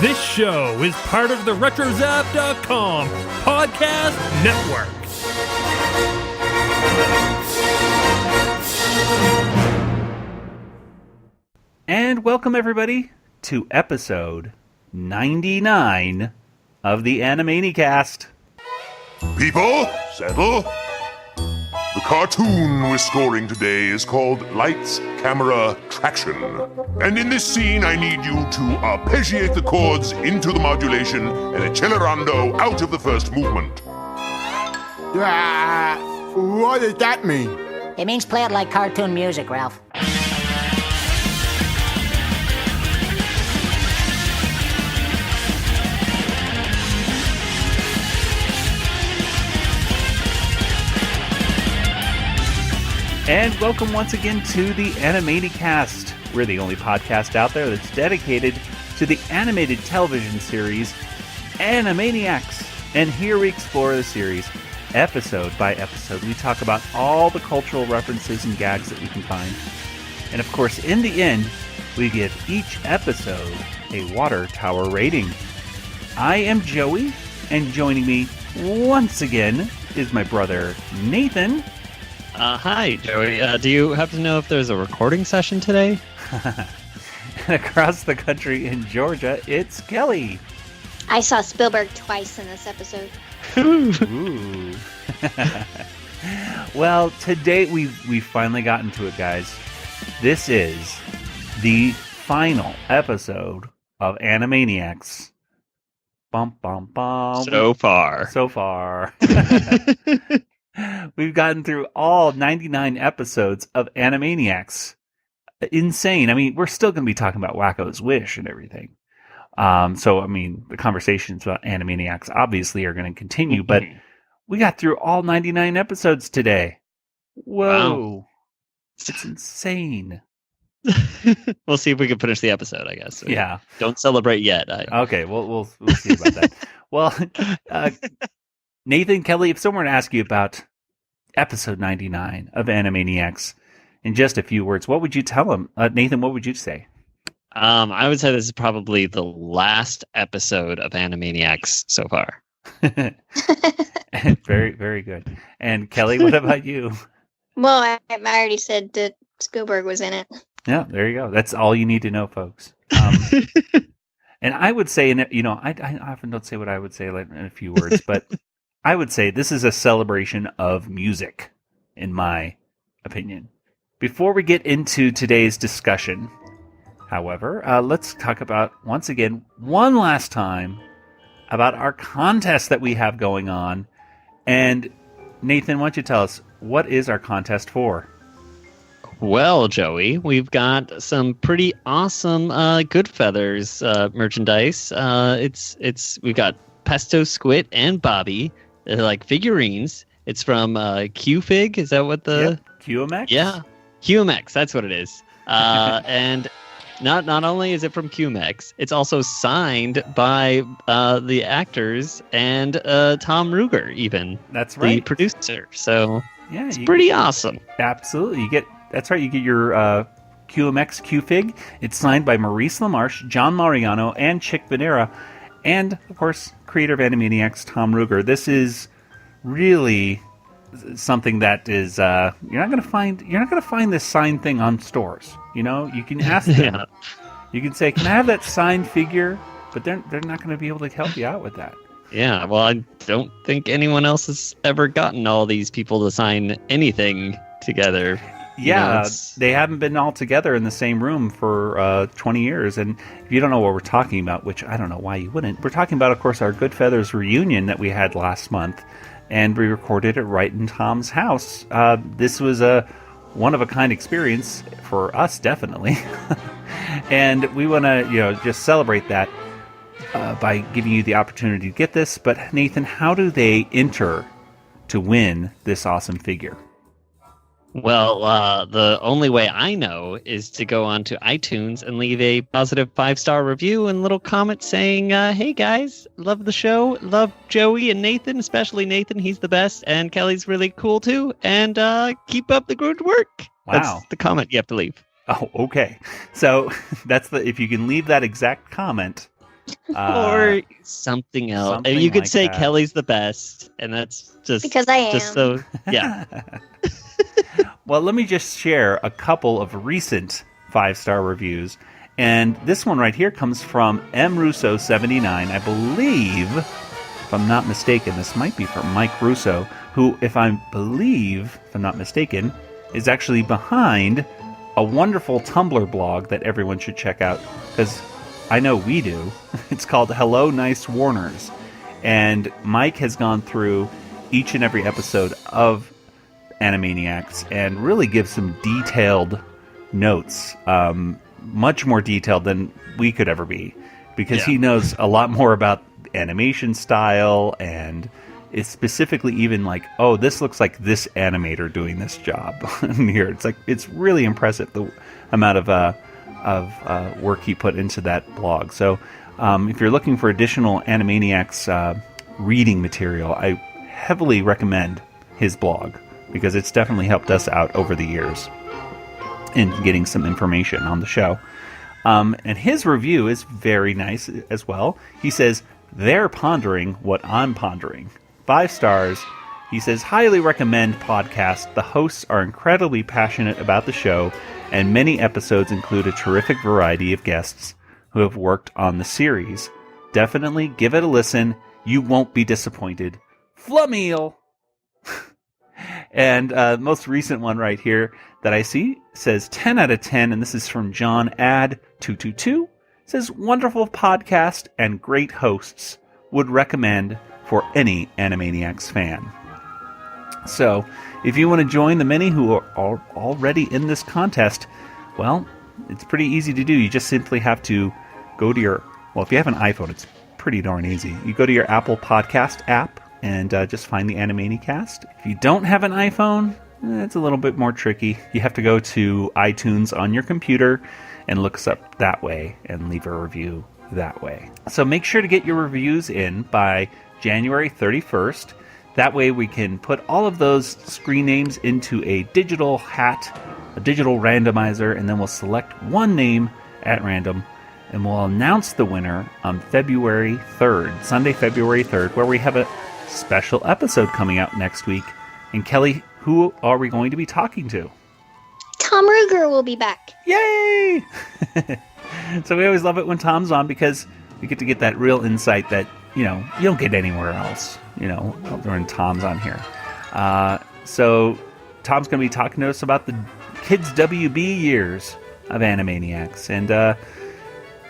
This show is part of the RetroZap.com podcast network. And welcome everybody to episode 99 of the Animanicast. People, settle. The cartoon we're scoring today is called Lights, Camera, Traction. And in this scene, I need you to arpeggiate the chords into the modulation and accelerando out of the first movement. What does that mean? It means play it like cartoon music, Ralph. And welcome once again to the Animanicast. We're the only podcast out there that's dedicated to the animated television series Animaniacs. And here we explore the series episode by episode. We talk about all the cultural references and gags that we can find. And of course, in the end, we give each episode a water tower rating. I am Joey, and joining me once again is my brother Nathan. Hi, Joey. Do you happen to know if there's a recording session today? And across the country in Georgia, it's Kelly. I saw Spielberg twice in this episode. Ooh. Well, today we've finally gotten to it, guys. This is the final episode of Animaniacs. Bum, bum, bum. So far. We've gotten through all 99 episodes of Animaniacs. Insane. I mean, we're still going to be talking about Wacko's Wish and everything. The conversations about Animaniacs obviously are going to continue, but we got through all 99 episodes today. Whoa. Wow. It's insane. We'll see if we can finish the episode, I guess. Yeah. Don't celebrate yet. Okay, we'll see about that. Well, Nathan, Kelly, if someone were to ask you about episode 99 of Animaniacs in just a few words, what would you tell them? Nathan, what would you say? I would say this is probably the last episode of Animaniacs so far. Very, very good. And Kelly, what about you? Well, I already said that Spielberg was in it. Yeah, there you go. That's all you need to know, folks. And I would say, I often don't say what I would say in a few words, but I would say this is a celebration of music, in my opinion. Before we get into today's discussion, however, let's talk about, once again, one last time, about our contest that we have going on. And Nathan, why don't you tell us, what is our contest for? Well, Joey, we've got some pretty awesome Goodfeathers merchandise. We've got Pesto, Squid, and Bobby. They're like figurines. It's from QFig. Is that what the... Yep. QMX? Yeah. QMX, that's what it is. And not only is it from QMX, it's also signed by the actors and Tom Ruegger, even. That's right. The producer. So yeah, it's pretty awesome. Absolutely. That's right. You get your QMX QFig. It's signed by Maurice LaMarche, John Mariano, and Chick Vennera. And, of course, creator of Animaniacs, Tom Ruegger. This is really something that is you're not going to find this signed thing on stores. You know, you can ask them. Yeah. You can say, "Can I have that signed figure?" But they're not going to be able to help you out with that. Yeah, well, I don't think anyone else has ever gotten all these people to sign anything together. Yeah, they haven't been all together in the same room for 20 years. And if you don't know what we're talking about, which I don't know why you wouldn't, we're talking about, of course, our Goodfeathers reunion that we had last month. And we recorded it right in Tom's house. This was a one-of-a-kind experience for us, definitely. And we want to, just celebrate that by giving you the opportunity to get this. But, Nathan, how do they enter to win this awesome figure? Well, the only way I know is to go on to iTunes and leave a positive 5-star review and little comment saying, hey guys, love the show, love Joey and Nathan, especially Nathan, he's the best, and Kelly's really cool too, and keep up the good work. Wow. That's the comment you have to leave. Oh, okay. So if you can leave that exact comment, Or something else. something You could like say that. Kelly's the best, and that's just Because I am. Just so, yeah. Well, let me just share a couple of recent 5-star reviews. And this one right here comes from mrusso79. I believe, if I'm not mistaken, this might be from Mike Russo, who, if I'm not mistaken, is actually behind a wonderful Tumblr blog that everyone should check out, because I know we do. It's called Hello Nice Warners. And Mike has gone through each and every episode of Animaniacs and really gives some detailed notes, much more detailed than we could ever be, because he knows a lot more about animation style, and it's specifically even like, oh, this looks like this animator doing this job here. It's like, it's really impressive the amount of work he put into that blog. So if you're looking for additional Animaniacs reading material, I heavily recommend his blog, because it's definitely helped us out over the years in getting some information on the show. And his review is very nice as well. He says, they're pondering what I'm pondering. 5 stars. He says, highly recommend podcast. The hosts are incredibly passionate about the show, and many episodes include a terrific variety of guests who have worked on the series. Definitely give it a listen. You won't be disappointed. Flameel! And the most recent one right here that I see says 10 out of 10, and this is from John Ad222. Says, wonderful podcast and great hosts. Would recommend for any Animaniacs fan. So, if you want to join the many who are already in this contest, well, it's pretty easy to do. You just simply have to go to your, well, if you have an iPhone, it's pretty darn easy. You go to your Apple Podcast app and just find the Animanicast. If you don't have an iPhone, it's a little bit more tricky. You have to go to iTunes on your computer and look us up that way and leave a review that way. So make sure to get your reviews in by January 31st. That way we can put all of those screen names into a digital hat, a digital randomizer, and then we'll select one name at random, and we'll announce the winner on February 3rd, Sunday, February 3rd, where we have a special episode coming out next week. And Kelly, who are we going to be talking to? Tom Ruegger will be back. Yay! So we always love it when Tom's on, because we get to get that real insight that, you know, you don't get anywhere else, you know, when Tom's on here. So Tom's going to be talking to us about the kids' WB years of Animaniacs. And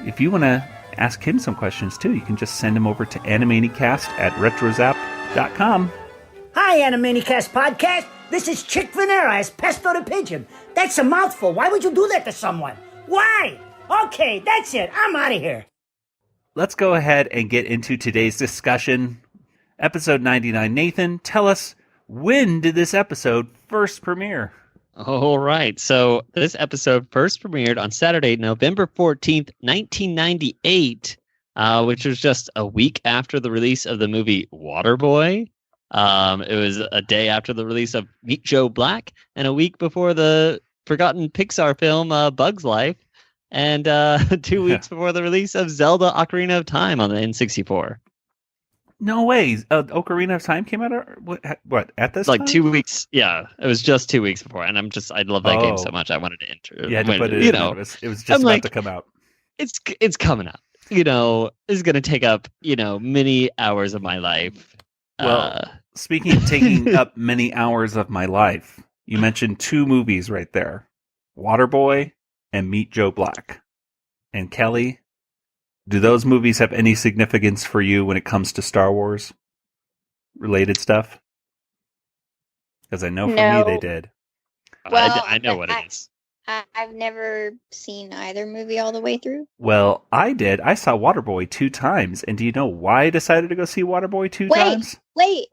if you want to ask him some questions too, you can just send him over to animanicast@retrozap.com. Hi, Animanicast podcast. This is Chick Vennera as Pesto the Pigeon. That's a mouthful. Why would you do that to someone? Why? Okay, that's it. I'm out of here. Let's go ahead and get into today's discussion. Episode 99. Nathan, tell us, when did this episode first premiere? All right. So this episode first premiered on Saturday, November 14th, 1998, which was just a week after the release of the movie Waterboy. It was a day after the release of Meet Joe Black, and a week before the forgotten Pixar film Bug's Life, and 2 weeks before the release of Zelda Ocarina of Time on the N64. No way. Ocarina of Time came out what at this like time? 2 weeks. Yeah, it was just 2 weeks before, and I love that game so much. I wanted to enter. Yeah, to put it you in, know, it was just about to come out. It's coming up. You know, it's going to take up, you know, many hours of my life. Well, speaking of taking up many hours of my life, you mentioned 2 movies right there, Waterboy and Meet Joe Black. And Kelly, do those movies have any significance for you when it comes to Star Wars related stuff? Because I know for me they did. Well, I know what it is. I've never seen either movie all the way through. Well, I did. I saw Waterboy 2 times. And do you know why I decided to go see Waterboy 2 times? Wait.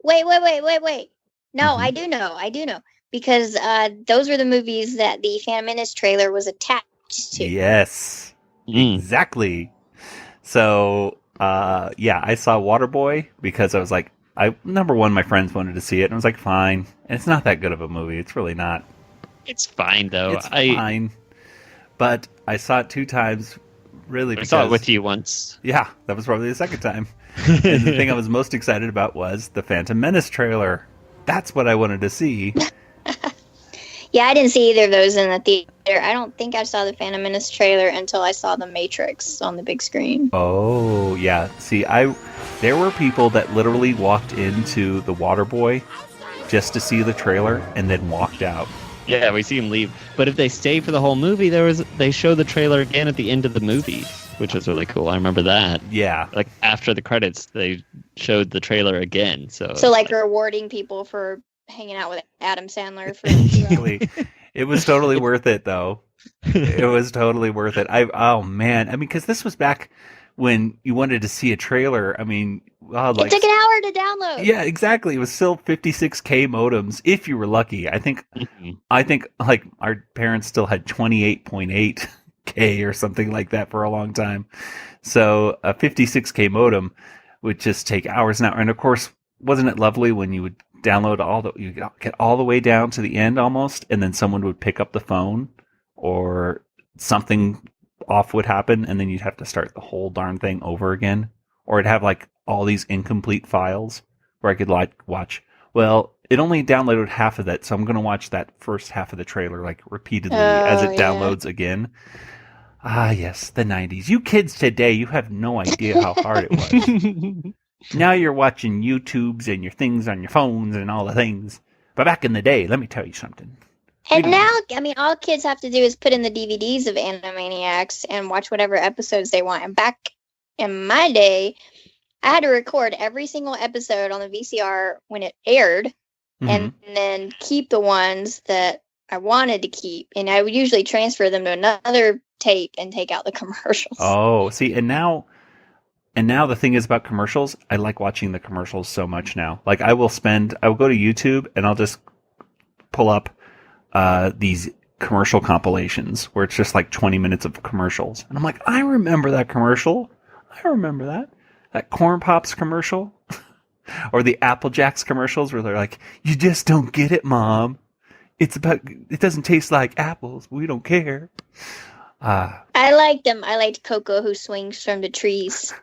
No, I do know. Because those were the movies that the Phantom Menace trailer was attached to. Yes. Exactly. So, I saw Waterboy because I was like, number one, my friends wanted to see it. And I was like, fine. And it's not that good of a movie. It's really not. It's fine, though. It's fine. But I saw it 2 times really. I saw it with you once. Yeah, that was probably the second time. And the thing I was most excited about was the Phantom Menace trailer. That's what I wanted to see. Yeah, I didn't see either of those in the theater. I don't think I saw the Phantom Menace trailer until I saw The Matrix on the big screen. Oh, yeah. See, there were people that literally walked into the Waterboy just to see the trailer and then walked out. Yeah, we see him leave. But if they stay for the whole movie, they show the trailer again at the end of the movie, which was really cool. I remember that. Yeah. Like after the credits, they showed the trailer again. So like rewarding people for hanging out with Adam Sandler for Exactly. It was totally worth it, though. It was totally worth it. Oh man, I mean, because this was back when you wanted to see a trailer. I mean, it took an hour to download. Yeah, exactly. It was still 56K modems if you were lucky. I think like our parents still had 28.8K or something like that for a long time. So a 56K modem would just take hours an hour. And of course, wasn't it lovely when you would download you get all the way down to the end almost, and then someone would pick up the phone or something off would happen, and then you'd have to start the whole darn thing over again, or it'd have like all these incomplete files where I could like watch. Well, it only downloaded half of that, so I'm going to watch that first half of the trailer like repeatedly as it downloads again. Ah, yes, the 90s. You kids today, you have no idea how hard it was. Now you're watching YouTubes and your things on your phones and all the things. But back in the day, let me tell you something. And now, I mean, all kids have to do is put in the DVDs of Animaniacs and watch whatever episodes they want. And back in my day, I had to record every single episode on the VCR when it aired, and then keep the ones that I wanted to keep. And I would usually transfer them to another tape and take out the commercials. Oh, see, and now the thing is about commercials, I like watching the commercials so much now. Like I will go to YouTube and I'll just pull up these commercial compilations where it's just like 20 minutes of commercials. And I'm like, I remember that commercial. I remember that. That Corn Pops commercial. Or the Apple Jacks commercials where they're like, you just don't get it, Mom. It doesn't taste like apples. We don't care. I liked them. I liked Coco who swings from the trees.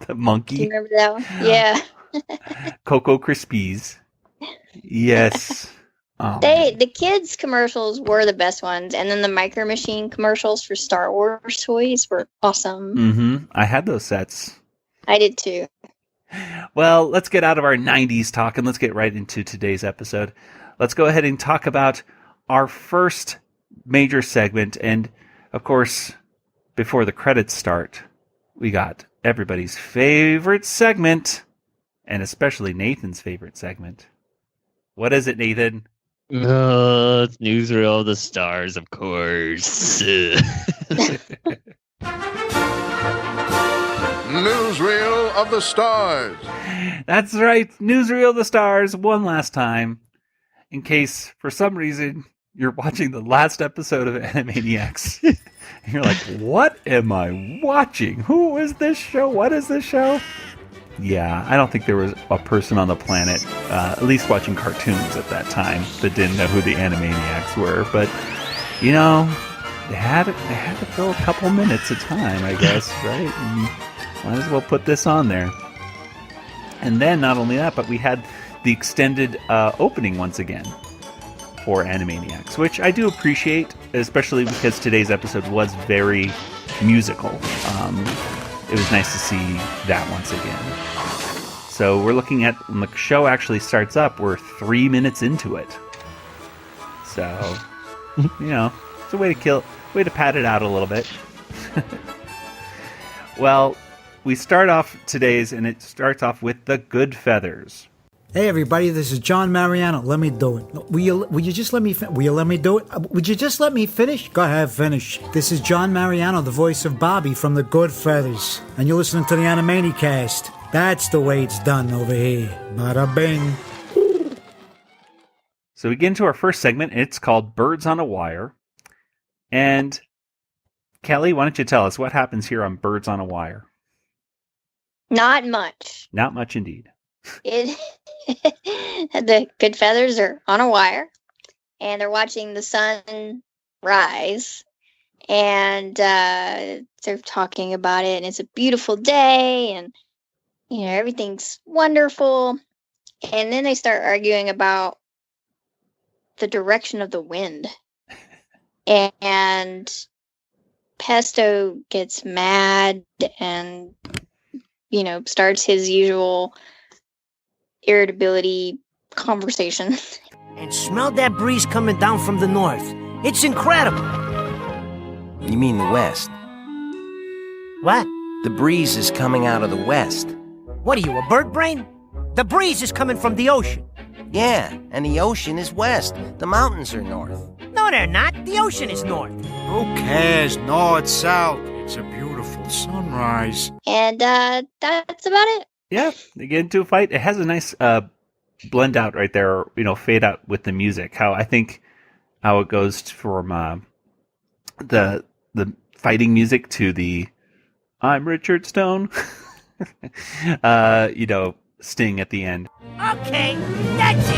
The monkey. Do you remember that one? Yeah. Cocoa Krispies. Yes. The kids commercials were the best ones, and then the Micro Machine commercials for Star Wars toys were awesome. Mm-hmm. I had those sets. I did too. Well, let's get out of our 90s talk and let's get right into today's episode. Let's go ahead and talk about our first major segment. And of course, before the credits start, we got everybody's favorite segment, and especially Nathan's favorite segment. What is it, Nathan? It's Newsreel of the Stars, of course. Newsreel of the Stars. That's right, Newsreel of the Stars one last time. In case, for some reason, you're watching the last episode of Animaniacs. And you're like, what am I watching? Who is this show? What is this show? Yeah, I don't think there was a person on the planet, at least watching cartoons at that time, that didn't know who the Animaniacs were. But, you know, they had to fill a couple minutes of time, I guess, right? And might as well put this on there. And then, not only that, but we had the extended opening once again for Animaniacs, which I do appreciate, especially because today's episode was very musical. It was nice to see that once again. So we're looking at, when the show actually starts up, we're 3 minutes into it. So, you know, it's a way to pad it out a little bit. Well, we start off today's, and it starts off with the Goodfeathers. Hey everybody, this is John Mariano. Let me do it. Will you just let me will you let me do it? Would you just let me finish? Go ahead, finish. This is John Mariano, the voice of Bobby from the Goodfeathers. And you're listening to the Animanicast. That's the way it's done over here. Bada bing. So we get into our first segment, and it's called Birds on a Wire. And Kelly, why don't you tell us what happens here on Birds on a Wire? Not much. Not much indeed. The Goodfeathers are on a wire, and they're watching the sun rise, And they're talking about it, and it's a beautiful day, and everything's wonderful. And then they start arguing about the direction of the wind. And Pesto gets mad and, starts his usual irritability conversation. And smell that breeze coming down from the north. It's incredible. You mean the west? What? The breeze is coming out of the west. What are you, a bird brain? The breeze is coming from the ocean. Yeah, and the ocean is west. The mountains are north. No, they're not. The ocean is north. Who cares? North, south. It's a beautiful sunrise. And that's about it. Yeah, they get into a fight. It has a nice blend out right there, fade out with the music. How it goes from the fighting music to the I'm Richard Stone, sting at the end. Okay, that's it.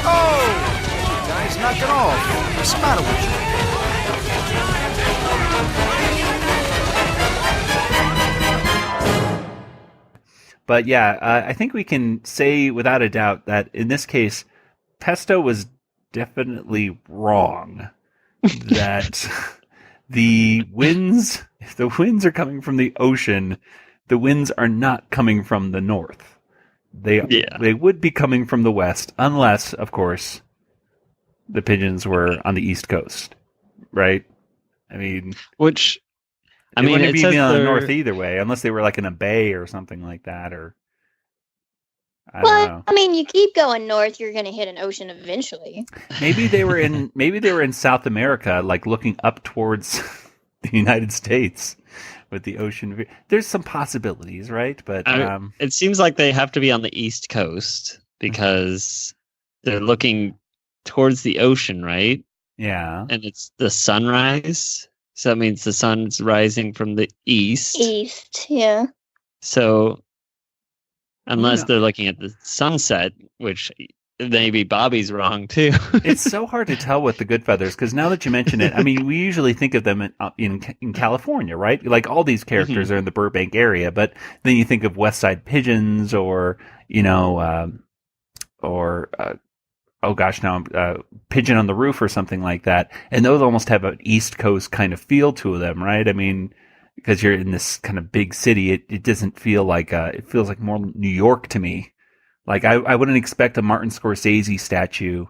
Oh! Guys, knock it off. What's the matter with you? But yeah, I think we can say without a doubt that in this case, Pesto was definitely wrong. That the winds, if the winds are coming from the ocean, the winds are not coming from the north. They would be coming from the west, unless, of course, the pigeons were on the east coast, right? I mean, it wouldn't be says on the they're- north either way, unless they were like in a bay or something like that, or I don't know. I mean, you keep going north, you're going to hit an ocean eventually. Maybe they were in South America, like looking up towards the United States with the ocean. There's some possibilities, right? But it seems like they have to be on the East Coast because they're looking towards the ocean, right? Yeah. And it's the sunrise. So that means the sun's rising from the east. East, yeah. So unless they're looking at the sunset, which maybe Bobby's wrong too. It's so hard to tell with the Goodfeathers because now that you mention it, I mean, we usually think of them in California, right? Like all these characters are in the Burbank area, but then you think of West Side Pigeons or Pigeon on the Roof or something like that, and those almost have an East Coast kind of feel to them, right? I mean, because you're in this kind of big city, it doesn't feel like it feels like more New York to me. Like I wouldn't expect a Martin Scorsese statue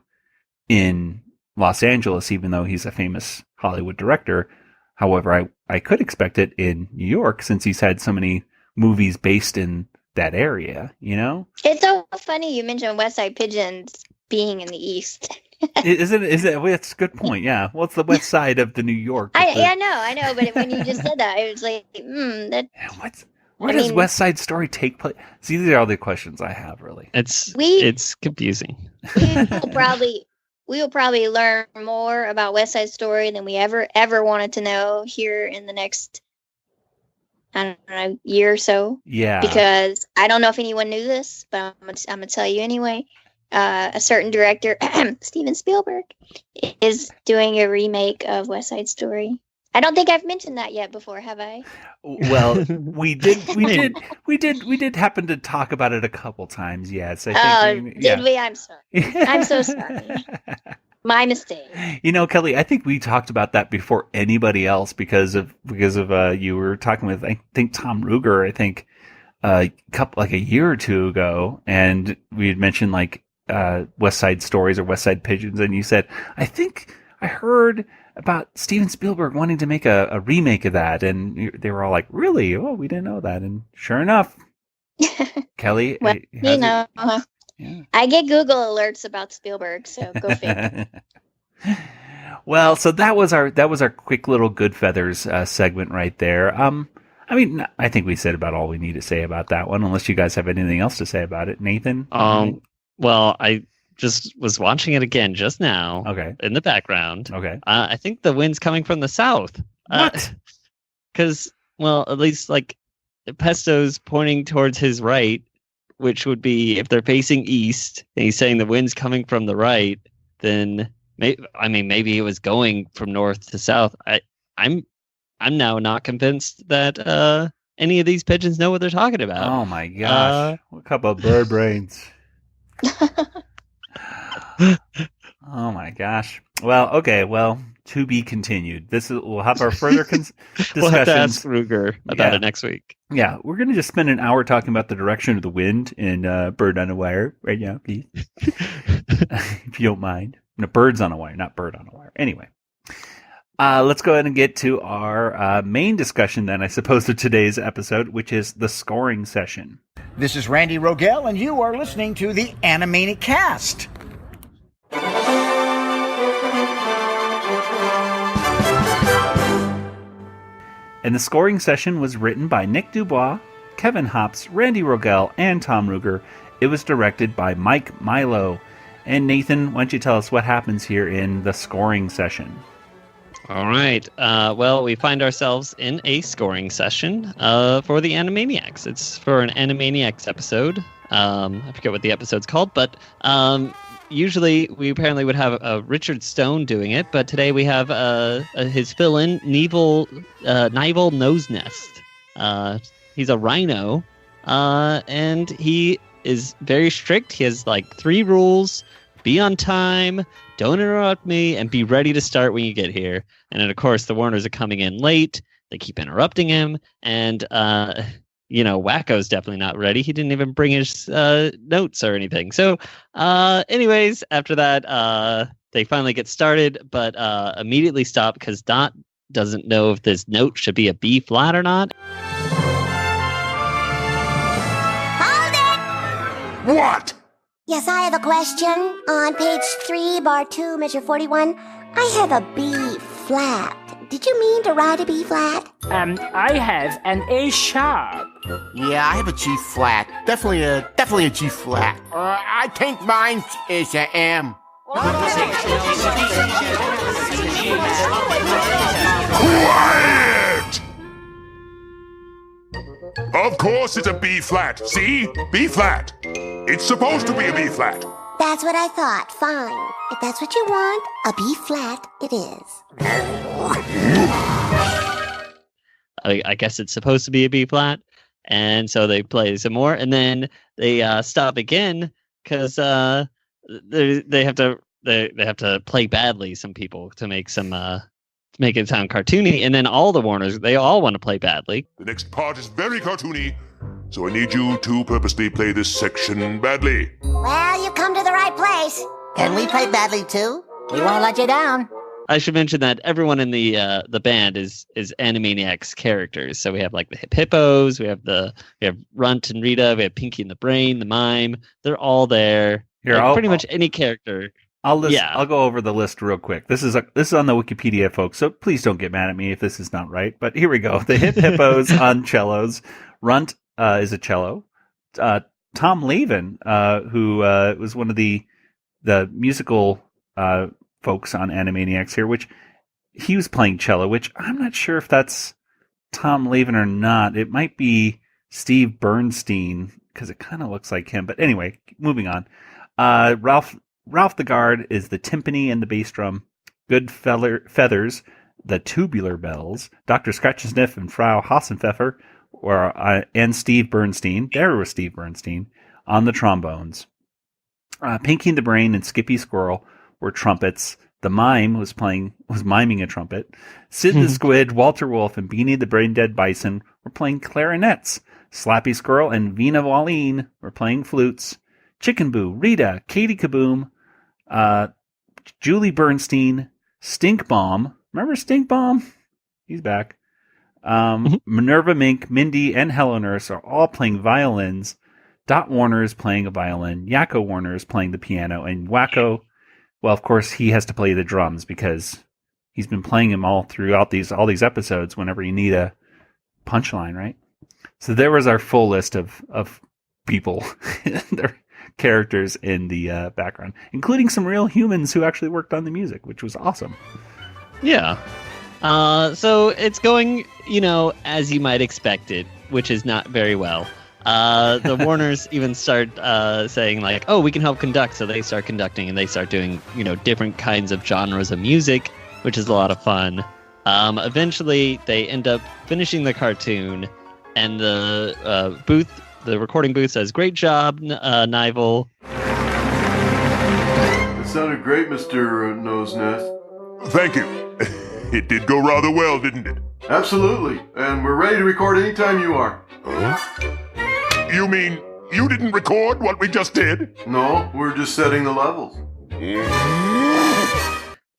in Los Angeles, even though he's a famous Hollywood director. However, I could expect it in New York since he's had so many movies based in that area, It's so funny you mentioned West Side Pigeons being in the East. Is it? Well, that's a good point. Yeah. Well, it's the west side of the New York. I know. But when you just said that, it was like, that. Where does West Side Story take place? See, these are all the questions I have. Really, it's confusing. We will probably learn more about West Side Story than we ever wanted to know here in the next, I don't know, year or so. Yeah. Because I don't know if anyone knew this, but I'm gonna tell you anyway. A certain director, Steven Spielberg, is doing a remake of West Side Story. I don't think I've mentioned that yet before, have I? Well, we did happen to talk about it a couple times. Yes. I think did we? I'm sorry. I'm so sorry. My mistake. Kelly, I think we talked about that before anybody else because of you were talking with I think Tom Ruegger. I think a year or two ago, and we had mentioned West Side Stories or West Side Pigeons, and you said, I think I heard about Steven Spielberg wanting to make a remake of that, and they were all like, really? Oh, we didn't know that. And sure enough, Kelly, well, I get Google alerts about Spielberg, so go figure. Well, so that was our quick little Goodfeathers segment right there. I mean, I think we said about all we need to say about that one, unless you guys have anything else to say about it. Nathan? Well, I just was watching it again just now. Okay. In the background. Okay. I think the wind's coming from the south. What? Because, at least Pesto's pointing towards his right, which would be if they're facing east, and he's saying the wind's coming from the right, then maybe it was going from north to south. I'm now not convinced that any of these pigeons know what they're talking about. Oh my gosh! A couple of bird brains. Oh my gosh! Well, okay. Well, to be continued. We'll have our further discussions. We'll have to ask Ruegger about it next week. Yeah, we're going to just spend an hour talking about the direction of the wind in Bird on a Wire right now, please. If you don't mind. No, Birds on a Wire, not Bird on a Wire. Anyway, let's go ahead and get to our main discussion then, I suppose, of today's episode, which is the scoring session. This is Randy Rogel, and you are listening to the Animanicast. And the scoring session was written by Nick Dubois, Kevin Hops, Randy Rogel, and Tom Ruegger. It was directed by Mike Milo. And Nathan, why don't you tell us what happens here in the scoring session? All right. Well, we find ourselves in a scoring session for the Animaniacs. It's for an Animaniacs episode. I forget what the episode's called, but usually we apparently would have Richard Stone doing it, but today we have his fill-in, Nivel Nose Nest. He's a rhino, and he is very strict. He has like 3 rules: be on time, don't interrupt me, and be ready to start when you get here. And then, of course, the Warners are coming in late. They keep interrupting him, and Wacko's definitely not ready. He didn't even bring his notes or anything. So, anyways, after that, they finally get started, but immediately stop because Dot doesn't know if this note should be a B flat or not. Hold it! What? Yes, I have a question. On page 3, bar 2, measure 41, I have a B flat. Did you mean to write a B flat? I have an A sharp. Yeah, I have a G flat. Definitely a G flat. I think mine is an M. Quiet! Of course it's a B flat. See? B flat. It's supposed to be a B flat. That's what I thought. Fine. If that's what you want, a B flat it is. I guess it's supposed to be a B flat, and so they play some more, and then they stop again because they have to play badly. Some people to make it sound cartoony, and then all the Warners, they all want to play badly. The next part is very cartoony, so I need you to purposely play this section badly. Well, you come to the right place. Can we play badly too? We won't let you down. I should mention that everyone in the band is Animaniacs characters. So we have like the Hippos, we have Runt and Rita, we have Pinky and the Brain, the Mime. They're all there. Here, like pretty much any character. I'll go over the list real quick. This is on the Wikipedia, folks. So please don't get mad at me if this is not right. But here we go. The Hippos on cellos. Runt is a cello. Tom Lavin, who was one of the musical folks on Animaniacs here, which he was playing cello, which I'm not sure if that's Tom Lavin or not. It might be Steve Bernstein because it kind of looks like him. But anyway, moving on. Ralph the Guard is the timpani and the bass drum. Goodfeathers, the tubular bells. Dr. Scratch and Sniff and Frau Hassenpfeffer, and Steve Bernstein. There was Steve Bernstein on the trombones. Pinky and the Brain and Skippy Squirrel were trumpets. The Mime was miming a trumpet. Sid the Squid, Walter Wolf, and Beanie the Brain Dead Bison were playing clarinets. Slappy Squirrel and Vina Wallin were playing flutes. Chicken Boo, Rita, Katie Kaboom, Julie Bernstein, Stink Bomb. Remember Stink Bomb? He's back. Minerva Mink, Mindy, and Hello Nurse are all playing violins. Dot Warner is playing a violin. Yakko Warner is playing the piano. And Wacko, well, of course, he has to play the drums because he's been playing them all throughout all these episodes whenever you need a punchline, right? So there was our full list of people, their characters in the background, including some real humans who actually worked on the music, which was awesome. Yeah. So it's going, as you might expect it, which is not very well. The Warners even start saying like, "Oh, we can help conduct." So they start conducting, and they start doing different kinds of genres of music, which is a lot of fun. Eventually, they end up finishing the cartoon, and the recording booth says, "Great job, Nivel." It sounded great, Mr. Nose Nest. Thank you. It did go rather well, didn't it? Absolutely, and we're ready to record anytime you are. You mean you didn't record what we just did? No, we're just setting the levels. They're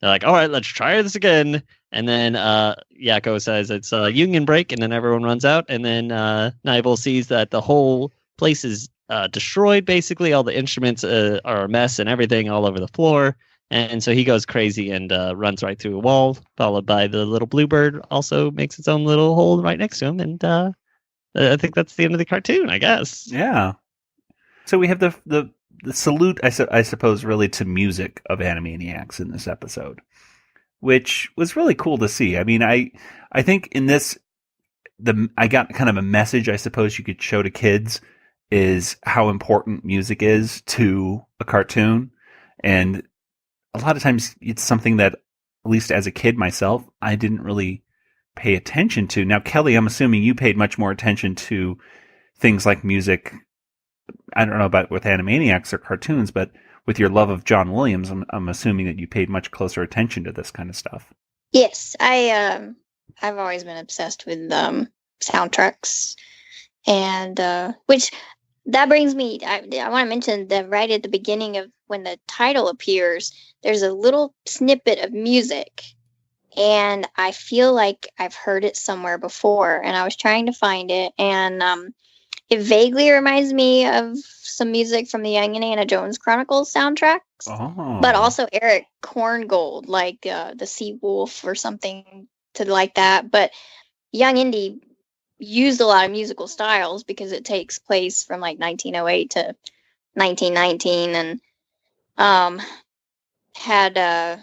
like, all right, let's try this again. And then Yakko says it's a union break, and then everyone runs out. And then Nibel sees that the whole place is destroyed, basically. All the instruments are a mess and everything all over the floor. And so he goes crazy and runs right through a wall, followed by the little bluebird also makes its own little hole right next to him. And I think that's the end of the cartoon, I guess. Yeah. So we have the salute, I suppose, really to music of Animaniacs in this episode, which was really cool to see. I mean, I think in this, I got kind of a message, I suppose, you could show to kids is how important music is to a cartoon. And a lot of times it's something that, at least as a kid myself, I didn't really pay attention to. Now, Kelly, I'm assuming you paid much more attention to things like music. I don't know about with Animaniacs or cartoons, but with your love of John Williams, I'm assuming that you paid much closer attention to this kind of stuff. Yes, I've always been obsessed with soundtracks, and which that brings me. I want to mention that right at the beginning of when the title appears, there's a little snippet of music. And I feel like I've heard it somewhere before, and I was trying to find it, and it vaguely reminds me of some music from the Young Indiana Jones Chronicles soundtracks, but also Eric Korngold, like the Sea Wolf or something like that. But Young Indy used a lot of musical styles because it takes place from like 1908 to 1919, and had a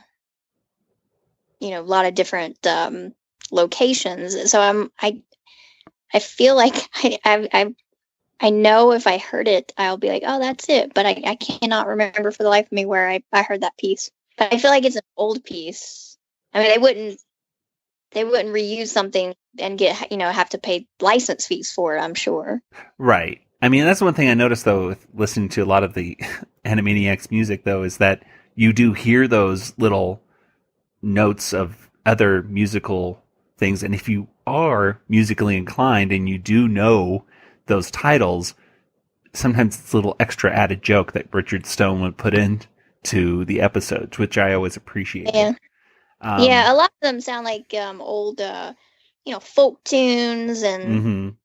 lot of different locations. So I feel like I know if I heard it, I'll be like, oh, that's it. But I cannot remember for the life of me where I heard that piece. But I feel like it's an old piece. I mean, they wouldn't reuse something and get have to pay license fees for it, I'm sure. Right. I mean, that's one thing I noticed though with listening to a lot of the Animaniacs music though, is that you do hear those little notes of other musical things, and if you are musically inclined and you do know those titles, sometimes it's a little extra added joke that Richard Stone would put into the episodes, which I always appreciate. Yeah, a lot of them sound like old folk tunes and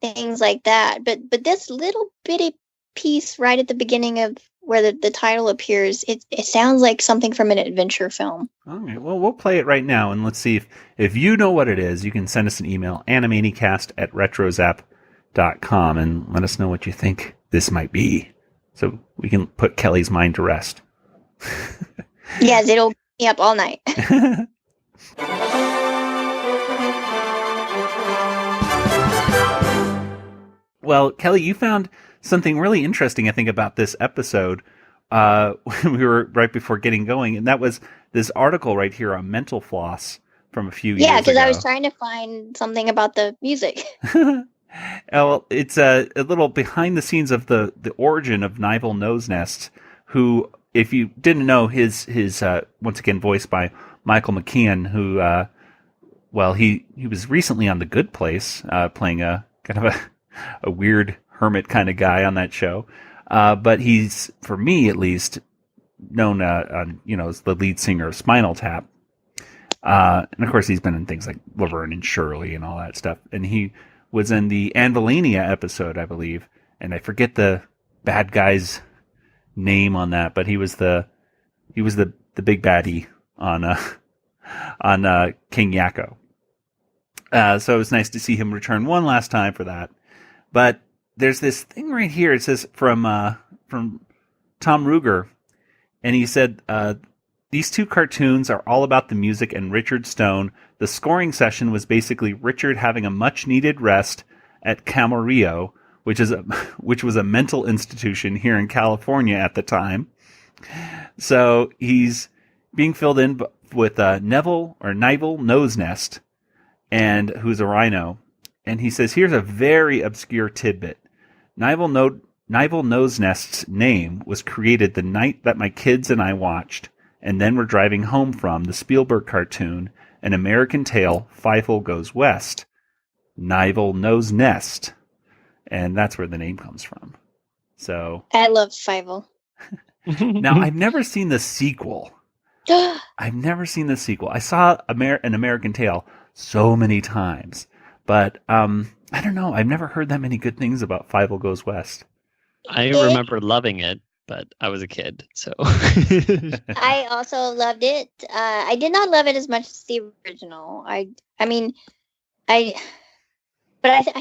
things like that, but this little bitty piece right at the beginning of where the title appears, it sounds like something from an adventure film. Okay, well, we'll play it right now, and let's see if you know what it is. You can send us an email, animanicast@retrozap.com, and let us know what you think this might be, so we can put Kelly's mind to rest. Yes, it'll keep me up all night. Well, Kelly, you found something really interesting, I think, about this episode when we were right before getting going, and that was this article right here on mental floss from a few years ago. Yeah, because I was trying to find something about the music. Well, it's a little behind the scenes of the origin of Nivel Nosenest, who, if you didn't know, his once again voiced by Michael McKean, who he was recently on The Good Place, playing a kind of a weird hermit kind of guy on that show. But he's, for me at least, known as the lead singer of Spinal Tap. And of course he's been in things like Laverne and Shirley and all that stuff. And he was in the Anvilania episode, I believe. And I forget the bad guy's name on that, but he was the big baddie on King Yakko. So it was nice to see him return one last time for that. But there's this thing right here. It says from Tom Ruegger, and he said, these two cartoons are all about the music and Richard Stone. The scoring session was basically Richard having a much-needed rest at Camarillo, which was a mental institution here in California at the time. So he's being filled in with Neville Nose Nest, and who's a rhino. And he says, here's a very obscure tidbit. Nibel Nose Nest's name was created the night that my kids and I watched, and then we're driving home from the Spielberg cartoon, An American Tale, Fievel Goes West. Nibel Nose Nest. And that's where the name comes from. So I love Fievel. Now, I've never seen the sequel. I saw An American Tale so many times. But I don't know. I've never heard that many good things about Fievel Goes West. I remember loving it, but I was a kid, so. I also loved it. I did not love it as much as the original. I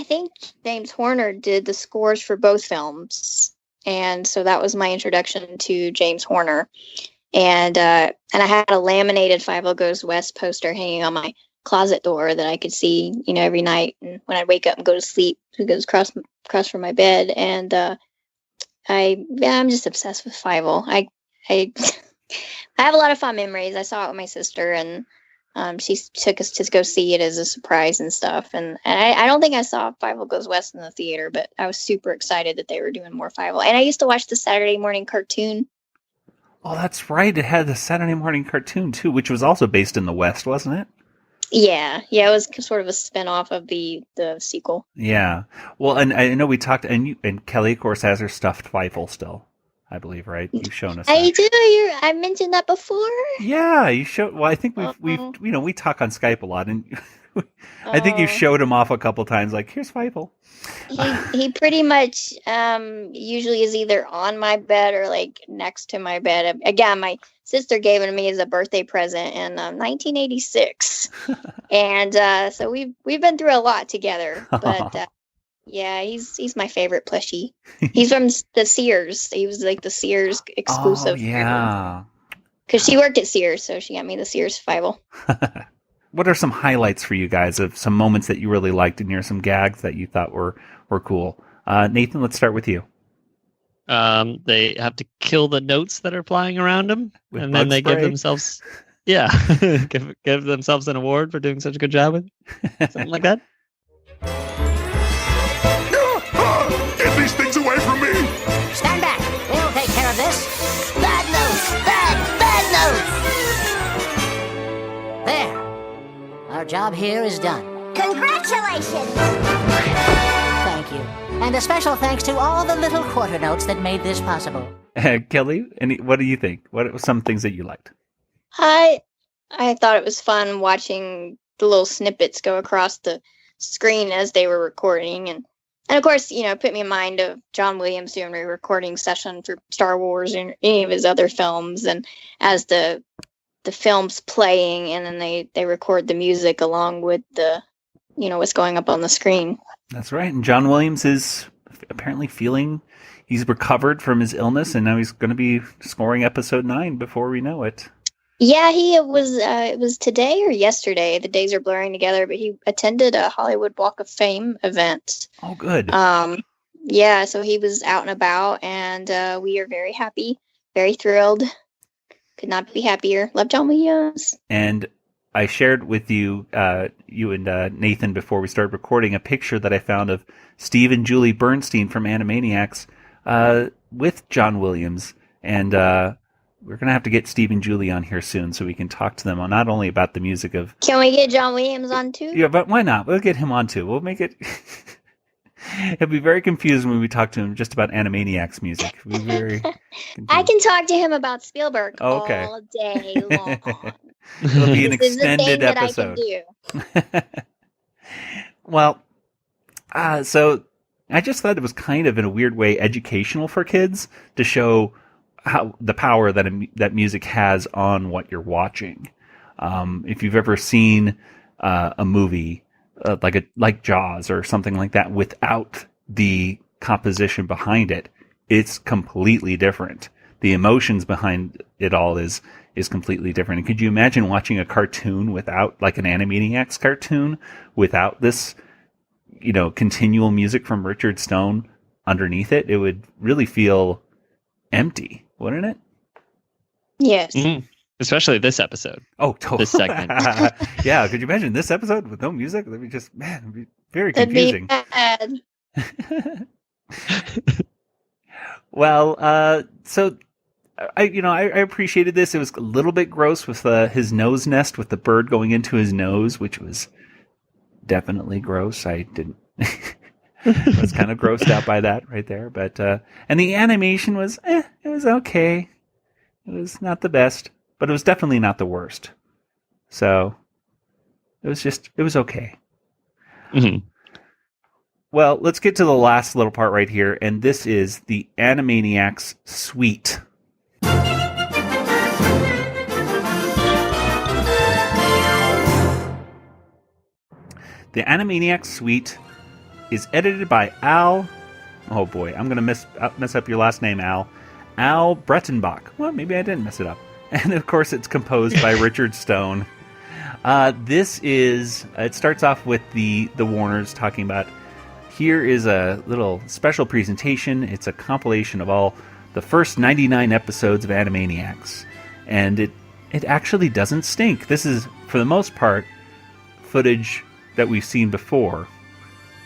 think James Horner did the scores for both films, and so that was my introduction to James Horner. And I had a laminated Fievel Goes West poster hanging on my closet door that I could see, every night, and when I wake up and go to sleep, it goes across from my bed. And I'm just obsessed with Fievel. I have a lot of fun memories. I saw it with my sister, and she took us to go see it as a surprise and stuff. And I don't think I saw Fievel Goes West in the theater, but I was super excited that they were doing more Fievel. And I used to watch the Saturday morning cartoon. Oh, that's right. It had the Saturday morning cartoon too, which was also based in the West, wasn't it? Yeah, it was sort of a spin-off of the sequel. Yeah. Well, and I know we talked, and Kelly, of course, has her stuffed Fievel still, I believe, right? You've shown us that. I do. I mentioned that before. Yeah, you showed. Well, I think we talk on Skype a lot, and I think you showed him off a couple times. Like, here's Fievel. He pretty much usually is either on my bed or like next to my bed. Again, my sister gave it to me as a birthday present in 1986, and so we've been through a lot together. But yeah, he's my favorite plushie. He's from the Sears. He was like the Sears exclusive. Oh, yeah. Because she worked at Sears, so she got me the Sears Fievel. What are some highlights for you guys of some moments that you really liked, and here are some gags that you thought were cool? Nathan, let's start with you. They have to kill the notes that are flying around them, With and then bug they spray? give themselves, give themselves an award for doing such a good job with it. Something like that. Get these things away from me! Stand back. We'll take care of this. Bad notes. Bad notes. There. Our job here is done. Congratulations! Thank you. And a special thanks to all the little quarter notes that made this possible. Kelly, what do you think? What were some things that you liked? I thought it was fun watching the little snippets go across the screen as they were recording, and of course, it put me in mind of John Williams doing a recording session for Star Wars and any of his other films, and as the film's playing, and then they record the music along with the what's going up on the screen. That's right. And John Williams is apparently he's recovered from his illness, and now he's going to be scoring episode 9 before we know it. Yeah, it was today or yesterday. The days are blurring together, but he attended a Hollywood Walk of Fame event. Oh, good. Yeah, so he was out and about, and we are very happy, very thrilled. Could not be happier. Love John Williams. And I shared with you, you and Nathan, before we started recording, a picture that I found of Steve and Julie Bernstein from Animaniacs with John Williams. And we're going to have to get Steve and Julie on here soon so we can talk to them on not only about the music of... Can we get John Williams on too? Yeah, but why not? We'll get him on too. We'll make it... He'll be very confused when we talk to him just about Animaniacs music. We'll be very I can talk to him about Spielberg all day long. It'll be an This is the extended thing that episode. I can do. Well, so I just thought it was kind of, in a weird way, educational for kids to show how the power that music has on what you're watching. If you've ever seen a movie like Jaws or something like that without the composition behind it, it's completely different. The emotions behind it all is completely different. And could you imagine watching a cartoon without, like an Animaniacs cartoon, without this, continual music from Richard Stone underneath it, it would really feel empty, wouldn't it? Yes. Mm-hmm. Especially this episode. Oh, totally. This segment. Yeah, could you imagine this episode with no music? That'd be just, man, it'd be very confusing. That'd be bad. Well, so I appreciated this. It was a little bit gross with his nose nest with the bird going into his nose, which was definitely gross. I didn't. I was kind of grossed out by that right there, but and the animation was, it was okay. It was not the best, but it was definitely not the worst. So it was okay. Mm-hmm. Well, let's get to the last little part right here, and this is the Animaniacs Suite. The Animaniacs Suite is edited by Al. Oh boy, I'm gonna mess up your last name, Al. Al Brettenbach. Well, maybe I didn't mess it up. And of course, it's composed by Richard Stone. It starts off with the Warners talking about, here is a little special presentation. It's a compilation of all the first 99 episodes of Animaniacs. And it actually doesn't stink. This is, for the most part, footage that we've seen before.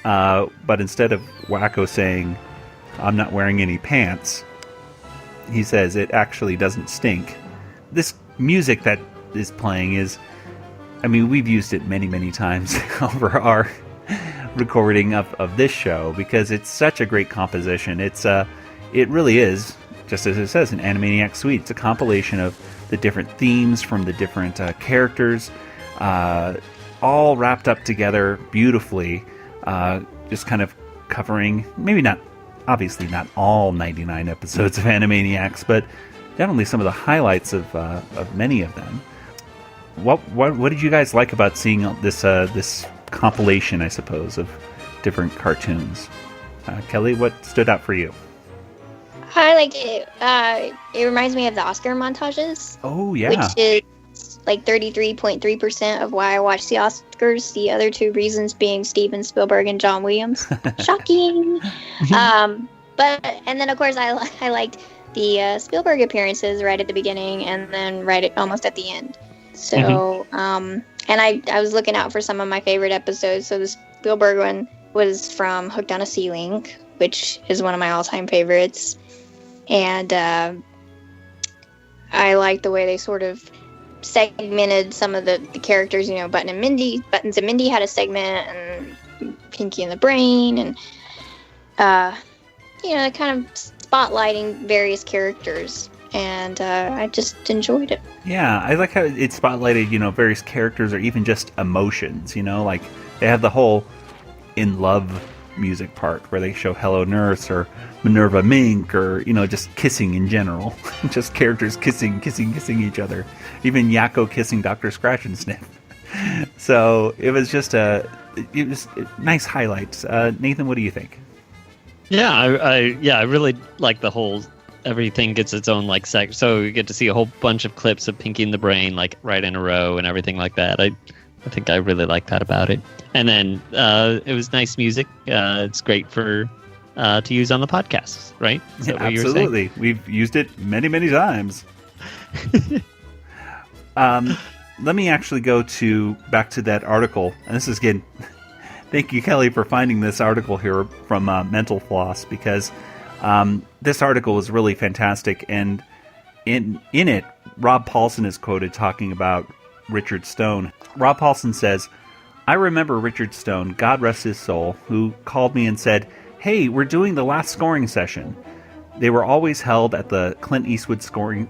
But instead of Wacko saying, I'm not wearing any pants, he says it actually doesn't stink. This music that is playing is, we've used it many, many times over our recording of this show because it's such a great composition. It really is, just as it says, an Animaniacs Suite. It's a compilation of the different themes from the different characters, all wrapped up together beautifully, just kind of covering, obviously not all 99 episodes of Animaniacs, but definitely some of the highlights of many of them. What did you guys like about seeing this compilation, I suppose, of different cartoons? Kelly, what stood out for you? I like it. It reminds me of the Oscar montages. Oh, yeah. Which is like 33.3% of why I watch the Oscars. The other two reasons being Steven Spielberg and John Williams. Shocking. And then, of course, I liked the Spielberg appearances right at the beginning and then almost at the end. So, and I was looking out for some of my favorite episodes. So the Spielberg one was from Hooked on a Ceiling, which is one of my all-time favorites. And I like the way they sort of segmented some of the characters. Buttons and Mindy had a segment, and Pinky and the Brain, and kind of spotlighting various characters. And I just enjoyed it. Yeah, I like how it spotlighted, various characters or even just emotions, like they have the whole in love music part where they show Hello Nurse or Minerva Mink or, just kissing in general. Just characters kissing each other. Even Yakko kissing Dr. Scratch and Sniff. So it was just nice highlights. Nathan, what do you think? Yeah, I really like the whole everything gets its own sec. So you get to see a whole bunch of clips of Pinky and the Brain right in a row and everything like that. I think I really like that about it. And then it was nice music. It's great for to use on the podcast, right? Is that what you were saying? Absolutely. We've used it many, many times. Let me actually go back to that article. And this is again, thank you, Kelly, for finding this article here from Mental Floss, because this article is really fantastic. And in it, Rob Paulson is quoted talking about Richard Stone. Rob Paulson says, I remember Richard Stone, God rest his soul, who called me and said, hey, we're doing the last scoring session. They were always held at the Clint Eastwood scoring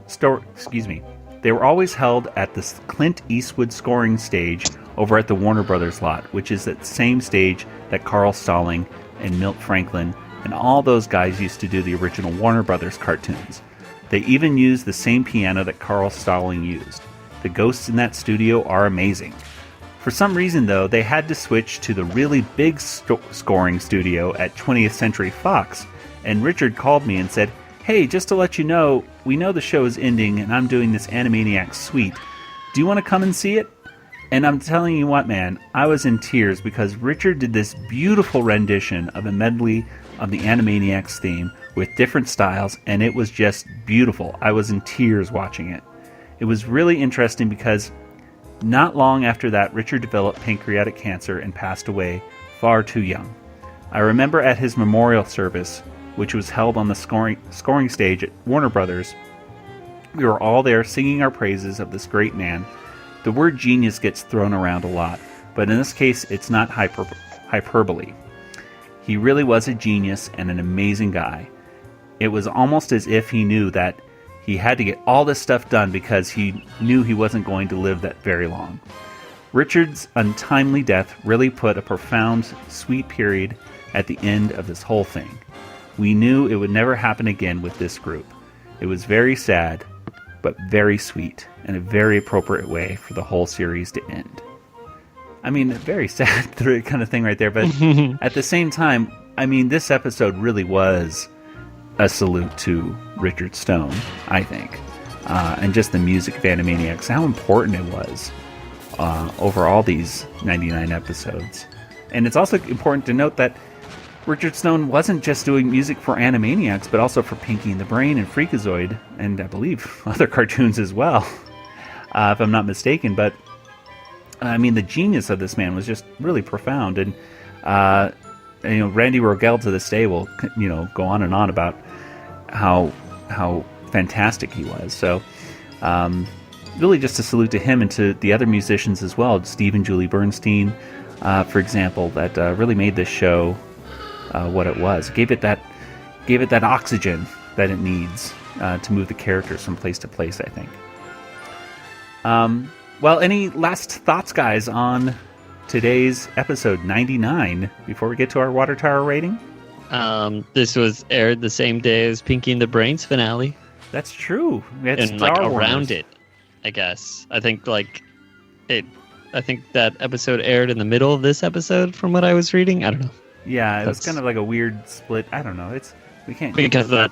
stage over at the Warner Brothers lot, which is that same stage that Carl Stalling and Milt Franklin and all those guys used to do the original Warner Brothers cartoons. They even used the same piano that Carl Stalling used. The ghosts in that studio are amazing. For some reason, though, they had to switch to the really big scoring studio at 20th Century Fox, and Richard called me and said, hey, just to let you know, we know the show is ending and I'm doing this Animaniacs Suite. Do you want to come and see it? And I'm telling you what, man, I was in tears because Richard did this beautiful rendition of a medley of the Animaniacs theme with different styles, and it was just beautiful. I was in tears watching it. It was really interesting because not long after that, Richard developed pancreatic cancer and passed away far too young. I remember at his memorial service, which was held on the scoring stage at Warner Brothers, we were all there singing our praises of this great man. The word genius gets thrown around a lot, but in this case, it's not hyperbole. He really was a genius and an amazing guy. It was almost as if he knew that he had to get all this stuff done because he knew he wasn't going to live that very long. Richard's untimely death really put a profound, sweet period at the end of this whole thing. We knew it would never happen again with this group. It was very sad, but very sweet, and a very appropriate way for the whole series to end. I mean, very sad kind of thing right there, but at the same time, I mean, this episode really was a salute to Richard Stone, I think, and just the music of Animaniacs, how important it was over all these 99 episodes. And it's also important to note that Richard Stone wasn't just doing music for Animaniacs, but also for Pinky and the Brain and Freakazoid, and I believe other cartoons as well, if I'm not mistaken. But, I mean, the genius of this man was just really profound. And, Randy Rogel to this day will, go on and on about how fantastic he was. So, really just a salute to him and to the other musicians as well, Steve and Julie Bernstein, for example, that really made this show what it was. Gave it that oxygen that it needs to move the characters from place to place, I think. Well, any last thoughts, guys, on today's episode 99 before we get to our Water Tower rating? This was aired the same day as Pinky and the Brain's finale. That's true. We had and Star like Wars. Around it, I guess. I think that episode aired in the middle of this episode from what I was reading. I don't know. Yeah, it was kind of like a weird split. I don't know. We can't because that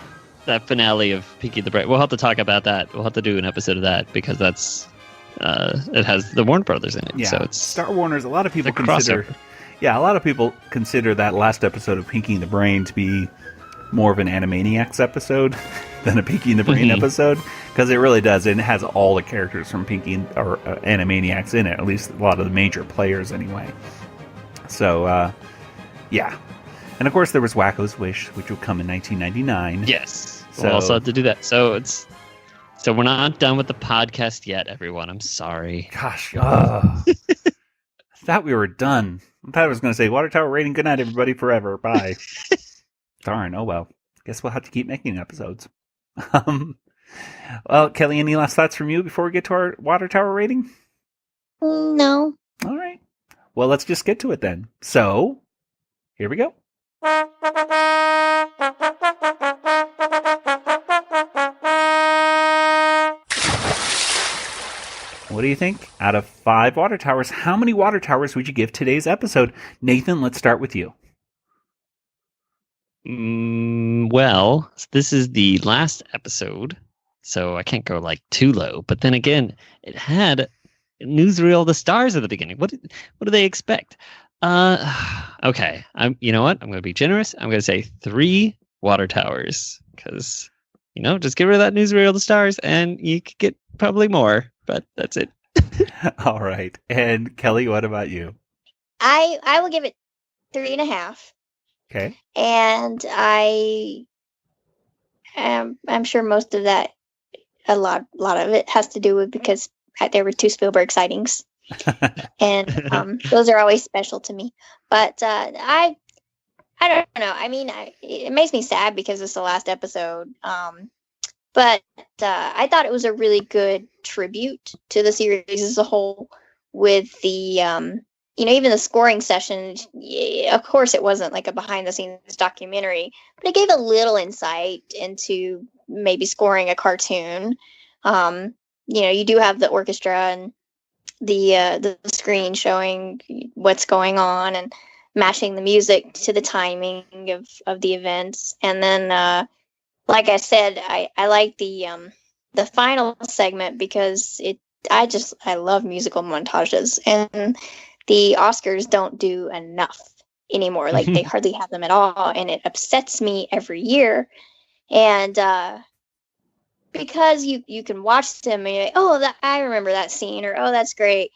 finale of Pinky the Brain. We'll have to talk about that. We'll have to do an episode of that because that's it has the Warner Brothers in it. Yeah, so it's Star Warner's. A lot of people consider. Yeah, a lot of people consider that last episode of Pinky and the Brain to be more of an Animaniacs episode than a Pinky and the Brain episode, because it really does, and it has all the characters from Pinky or Animaniacs in it, at least a lot of the major players anyway. So, yeah. And of course there was Wacko's Wish, which would come in 1999. Yes. We'll also have to do that. So we're not done with the podcast yet, everyone. I'm sorry. Gosh. I thought we were done. I thought I was going to say, Water Tower rating, good night, everybody, forever. Bye. Darn, oh well. Guess we'll have to keep making episodes. Well, Kelly, any last thoughts from you before we get to our Water Tower rating? No. All right. Well, let's just get to it then. So, here we go. What do you think? Out of 5 water towers, how many water towers would you give today's episode? Nathan, let's start with you. Well, this is the last episode, so I can't go like too low. But then again, it had Newsreel the Stars at the beginning. What do they expect? Okay, you know what? I'm going to be generous. I'm going to say 3 water towers because just get rid of that Newsreel the Stars, and you could get probably more. But that's it. All right, and Kelly, what about you? I will give it 3.5. Okay. And I'm sure most of that, a lot of it has to do with because there were 2 Spielberg sightings, and those are always special to me. But I don't know. I mean, it makes me sad because it's the last episode. But I thought it was a really good tribute to the series as a whole, with the even the scoring session. Of course, it wasn't like a behind-the-scenes documentary, but it gave a little insight into maybe scoring a cartoon. You do have the orchestra and the screen showing what's going on and matching the music to the timing of the events. And then, like I said, I like the final segment because I love musical montages, and the Oscars don't do enough anymore. Like, they hardly have them at all, and it upsets me every year. And because you can watch them and you're like, oh, I remember that scene, or oh, that's great.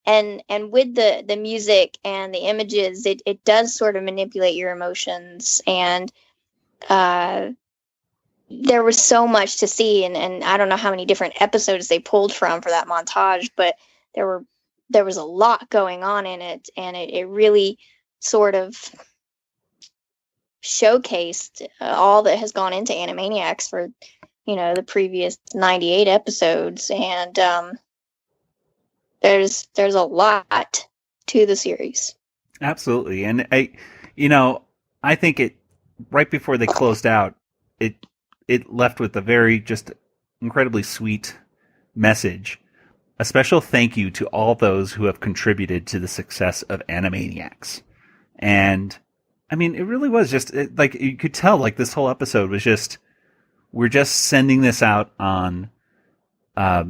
And with the music and the images, it does sort of manipulate your emotions. And there was so much to see, and I don't know how many different episodes they pulled from for that montage, but there was a lot going on in it, and it really sort of showcased all that has gone into Animaniacs for, the previous 98 episodes. And there's a lot to the series. Absolutely. And I think it, right before they closed out, it left with a very just incredibly sweet message. A special thank you to all those who have contributed to the success of Animaniacs. And I mean, it really was just like, you could tell, like, this whole episode was just, we're just sending this out on a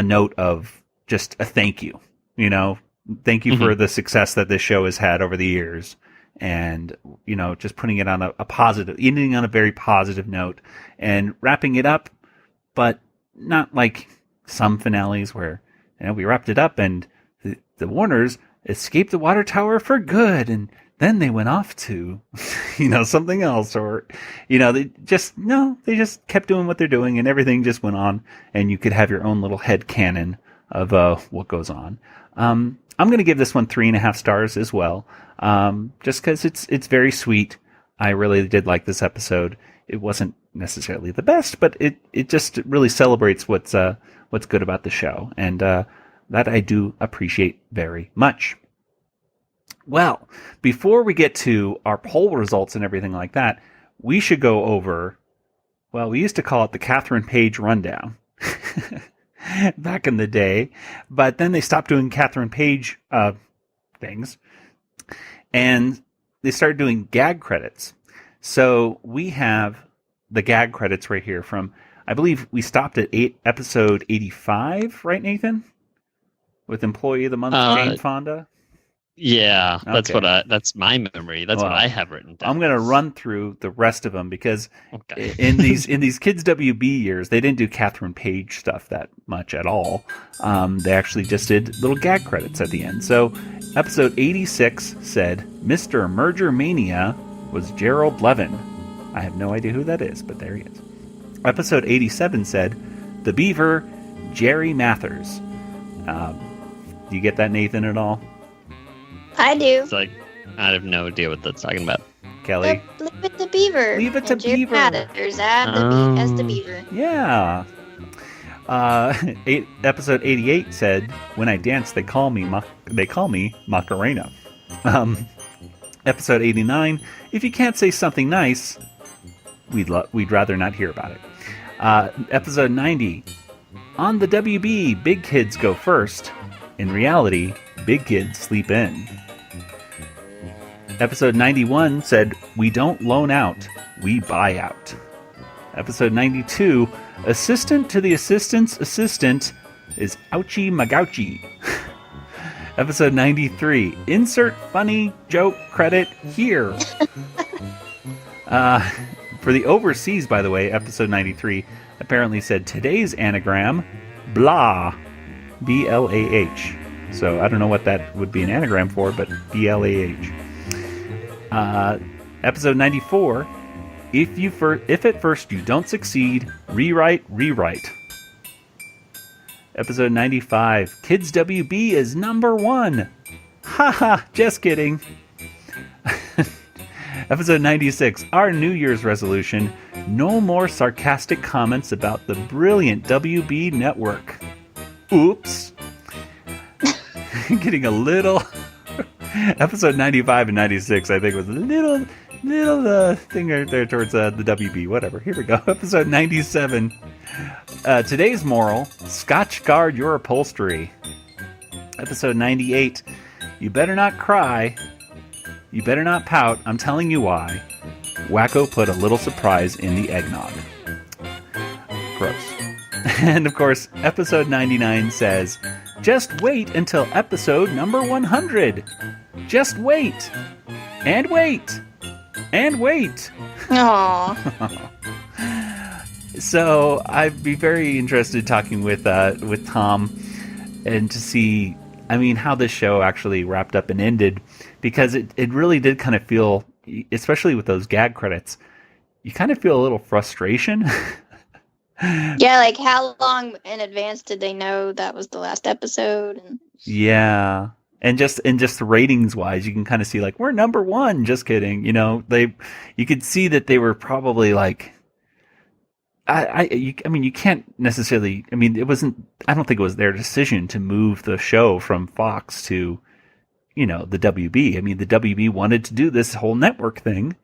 note of just a thank you, thank you for the success that this show has had over the years. And, just putting it on a positive, ending on a very positive note and wrapping it up, but not like some finales where, we wrapped it up and the Warners escaped the water tower for good. And then they went off to, something else, or, they just kept doing what they're doing, and everything just went on, and you could have your own little head canon of what goes on. I'm going to give this one 3.5 stars as well. Just because it's very sweet. I really did like this episode. It wasn't necessarily the best, but it just really celebrates what's good about the show, and that I do appreciate very much. Well, before we get to our poll results and everything like that, we should go over, well, we used to call it the Catherine Page Rundown back in the day, but then they stopped doing Catherine Page things, and they started doing gag credits. So we have the gag credits right here from, I believe we stopped at episode 85, right, Nathan? With Employee of the Month, Jane Fonda? Yeah, that's Okay. that's my memory. That's what I have written down. I'm going to run through the rest of them because in these Kids WB years, they didn't do Catherine Page stuff that much at all. They actually just did little gag credits at the end. So episode 86 said, Mr. Merger Mania was Gerald Levin. I have no idea who that is, but there he is. Episode 87 said, The Beaver, Jerry Mathers. Do you get that, Nathan, at all? I do. It's like, I have no idea what that's talking about. Kelly? Leave it to Beaver. Leave it to Jerry Beaver. Mathers as the Beaver. Yeah. Episode 88 said, When I dance, they call me Macarena. Episode 89, If you can't say something nice, we'd rather not hear about it. Episode 90, On the WB, big kids go first. In reality, big kids sleep in. Episode 91 said, We don't loan out, we buy out. Episode 92, Assistant to the assistant's assistant is Ouchie Magouchie. Episode 93, Insert funny joke credit here. For the overseas, by the way, episode 93 apparently said, Today's anagram, blah, B-L-A-H. So I don't know what that would be an anagram for, but B-L-A-H. Episode 94, if at first you don't succeed, rewrite. Episode 95, Kids WB is #1. Haha, just kidding. Episode 96, our New Year's resolution, no more sarcastic comments about the brilliant WB network. Oops. Getting a little... Episode 95 and 96, I think, was a little thing right there towards the WB. Whatever. Here we go. Episode 97. Today's moral, Scotch guard your upholstery. Episode 98. You better not cry. You better not pout. I'm telling you why. Wacko put a little surprise in the eggnog. Gross. And of course, episode 99 says, just wait until episode number 100. Just wait. And wait. And wait. Aww. So I'd be very interested talking with Tom and to see, I mean, how this show actually wrapped up and ended, because it really did kind of feel, especially with those gag credits, you kind of feel a little frustration. Yeah, like how long in advance did they know that was the last episode? And... Yeah. And just ratings wise, you can kind of see like, we're number one. Just kidding. You know, you could see that they were probably like, I mean, you can't necessarily, I mean, I don't think it was their decision to move the show from Fox to, you know, the WB. I mean, the WB wanted to do this whole network thing.